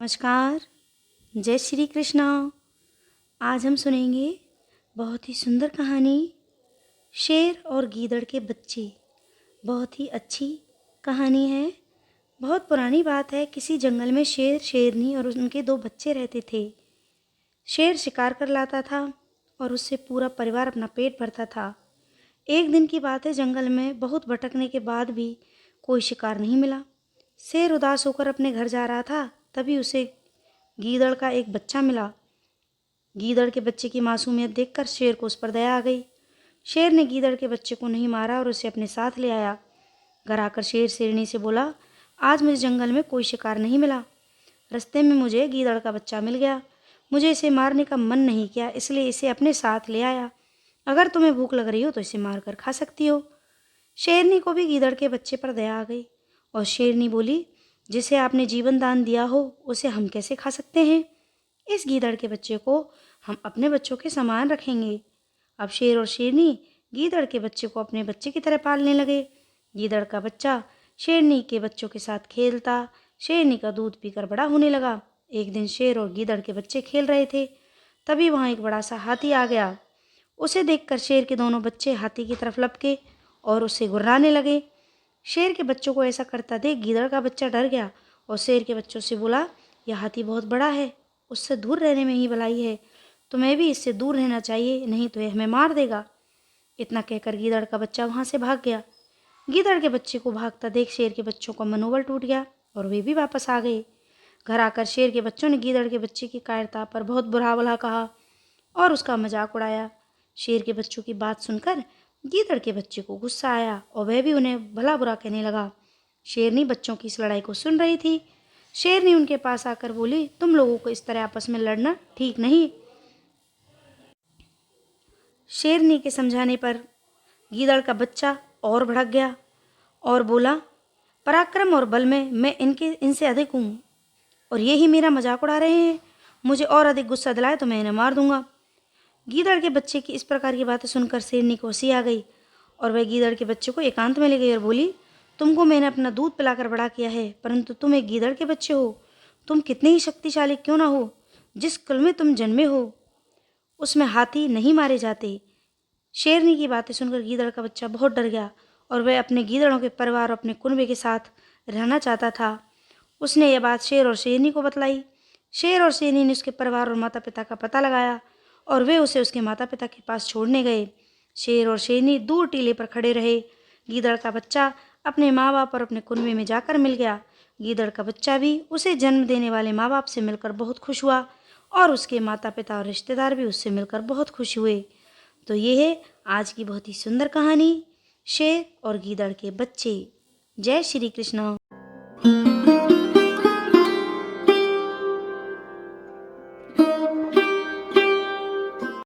नमस्कार। जय श्री कृष्णा। आज हम सुनेंगे बहुत ही सुंदर कहानी शेर और गीदड़ के बच्चे। बहुत ही अच्छी कहानी है। बहुत पुरानी बात है। किसी जंगल में शेर, शेरनी और उनके दो बच्चे रहते थे। शेर शिकार कर लाता था और उससे पूरा परिवार अपना पेट भरता था। एक दिन की बात है, जंगल में बहुत भटकने के बाद भी कोई शिकार नहीं मिला। शेर उदास होकर अपने घर जा रहा था, तभी उसे गीदड़ का एक बच्चा मिला। गीदड़ के बच्चे की मासूमियत देखकर शेर को उस पर दया आ गई। शेर ने गीदड़ के बच्चे को नहीं मारा और उसे अपने साथ ले आया। घर आकर शेर शेरनी से बोला, आज मुझे जंगल में कोई शिकार नहीं मिला। रास्ते में मुझे गीदड़ का बच्चा मिल गया। मुझे इसे मारने का मन नहीं किया, इसलिए इसे अपने साथ ले आया। अगर तुम्हें भूख लग रही हो तो इसे मार कर खा सकती हो। शेरनी को भी गीदड़ के बच्चे पर दया आ गई और शेरनी बोली, जिसे आपने जीवन दान दिया हो उसे हम कैसे खा सकते हैं। इस गीदड़ के बच्चे को हम अपने बच्चों के समान रखेंगे। अब शेर और शेरनी गीदड़ के बच्चे को अपने बच्चे की तरह पालने लगे। गीदड़ का बच्चा शेरनी के बच्चों के साथ खेलता, शेरनी का दूध पीकर बड़ा होने लगा। एक दिन शेर और गीदड़ के बच्चे खेल रहे थे, तभी वहाँ एक बड़ा सा हाथी आ गया। उसे देखकर शेर के दोनों बच्चे हाथी की तरफ लपके और उससे गुर्राने लगे। शेर के बच्चों को ऐसा करता देख गीदड़ का बच्चा डर गया और शेर के बच्चों से बोला, यह हाथी बहुत बड़ा है, उससे दूर रहने में ही भलाई है। तुम्हें भी इससे दूर रहना चाहिए, नहीं तो यह हमें मार देगा। इतना कहकर गीदड़ का बच्चा वहाँ से भाग गया। गीदड़ के बच्चे को भागता देख शेर के बच्चों का मनोबल टूट गया और वे भी वापस आ गए। घर आकर शेर के बच्चों ने गीदड़ के बच्चे की कायरता पर बहुत बुरा भला कहा और उसका मजाक उड़ाया। शेर के बच्चों की बात सुनकर गीदड़ के बच्चे को गुस्सा आया और वह भी उन्हें भला बुरा कहने लगा। शेरनी बच्चों की इस लड़ाई को सुन रही थी। शेरनी उनके पास आकर बोली, तुम लोगों को इस तरह आपस में लड़ना ठीक नहीं। शेरनी के समझाने पर गीदड़ का बच्चा और भड़क गया और बोला, पराक्रम और बल में मैं इनसे अधिक हूँ और ये ही मेरा मजाक उड़ा रहे हैं। मुझे और अधिक गुस्सा दिलाए तो मैं इन्हें मार दूंगा। गीदड़ के बच्चे की इस प्रकार की बातें सुनकर शेरनी को हंसी आ गई और वह गीदड़ के बच्चे को एकांत में ले गई और बोली, तुमको मैंने अपना दूध पिलाकर बड़ा किया है, परंतु तुम एक गीदड़ के बच्चे हो। तुम कितने ही शक्तिशाली क्यों ना हो, जिस कुल में तुम जन्मे हो उसमें हाथी नहीं मारे जाते। शेरनी की बातें सुनकर गीदड़ का बच्चा बहुत डर गया और वह अपने गीदड़ों के परिवार और अपने कुनबे के साथ रहना चाहता था। उसने यह बात शेर और शेरनी को बतलाई। शेर और शेरनी ने उसके परिवार और माता पिता का पता लगाया और वे उसे उसके माता पिता के पास छोड़ने गए। शेर और शेरनी दूर टीले पर खड़े रहे। गीदड़ का बच्चा अपने माँ बाप और अपने कुनबे में जाकर मिल गया। गीदड़ का बच्चा भी उसे जन्म देने वाले माँ बाप से मिलकर बहुत खुश हुआ और उसके माता पिता और रिश्तेदार भी उससे मिलकर बहुत खुश हुए। तो ये है आज की बहुत ही सुंदर कहानी, शेर और गीदड़ के बच्चे। जय श्री कृष्ण।